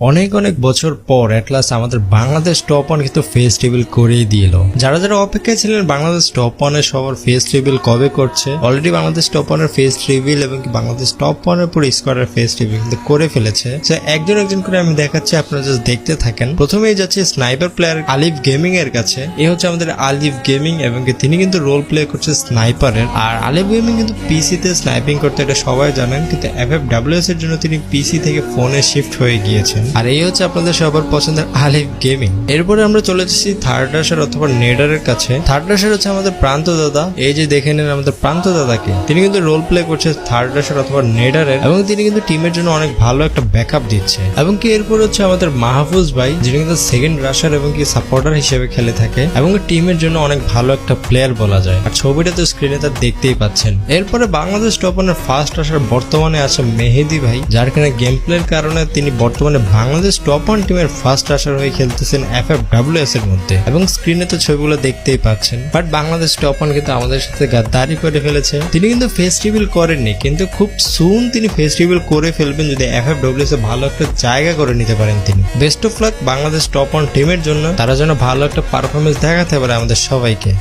অনেক অনেক বছর পর এটলাস আমাদের বাংলাদেশ টপ ওয়ান কিন্তু ফেস রিভিল করেই দিল। যারা যারা অপেক্ষায় ছিলেন বাংলাদেশ টপ ওয়ানের সবার ফেস রিভিল কবে করছে, অলরেডি বাংলাদেশ টপ ওয়ানের ফেস রিভিল এবং বাংলাদেশ টপ ওয়ানের পুরো স্কোয়াডের ফেস রিভিল কিন্তু করে ফেলেছে। একজন একজন করে আমি দেখাচ্ছি, আপনারা জাস্ট দেখতে থাকেন। প্রথমেই যাচ্ছে স্নাইপার প্লেয়ার আলিফ গেমিং এর কাছে। এই হচ্ছে আমাদের আলিফ গেমিং এবং তিনি কিন্তু রোল প্লে করছে স্নাইপারের। আর আলিফ গেমিং কিন্তু পিসিতে স্নাইপিং করতে, এটা সবাই জানেন, কিন্তু FFWS এর জন্য তিনি পিসি থেকে ফোনে শিফট হয়ে গিয়েছেন। আর এই হচ্ছে আপনাদের সবার পছন্দের আলিফ গেমিং। এরপরে আমরা চলে যাচ্ছি থার্ড রাশার অথবা নেডারের কাছে। থার্ড রাশার হচ্ছে আমাদের প্রান্ত দাদা। এই যে দেখে নেন আমাদের প্রান্ত দাদাকে, তিনি কিন্তু রোল প্লে করছে থার্ড রাশার অথবা নেডারের এবং তিনি কিন্তু টিমের জন্য অনেক ভালো একটা ব্যাকআপ দিচ্ছে। এবং কি এরপর হচ্ছে আমাদের মাহফুজ ভাই, যিনি কিন্তু সেকেন্ড রাশার এবং কি সাপোর্টার হিসেবে খেলে থাকে এবং টিমের জন্য অনেক ভালো একটা প্লেয়ার বলা যায়। আর ছবিটা তো স্ক্রিনে তার দেখতেই পাচ্ছেন। এরপরে বাংলাদেশ টপ ওয়ানের ফার্স্ট রাশার বর্তমানে আছে মেহেদি ভাই, যার কিনা গেম প্লের কারণে তিনি বর্তমানে বাংলাদেশ টপ ওয়ান টিমের ফার্স্ট রাশার হয়ে খেলতেছেন FFWS এর মধ্যে এবং স্ক্রিনে তো ছবিগুলো দেখতেই পাচ্ছেন। বাট বাংলাদেশ টপ ওয়ান কিন্তু আমাদের সাথে গাদ্দারি করে ফেলেছে। তিনি কিন্তু ফেস রিভিল করেননি, কিন্তু খুব সুন তিনি ফেস রিভিল করে ফেলবেন যদি FFWS এ ভালো একটা জায়গা করে নিতে পারেন তিনি। Best of luck Bangladesh top one টিমের জন্য, তারা যেন ভালো একটা পারফরমেন্স দেখাতে পারে আমাদের সবাইকে।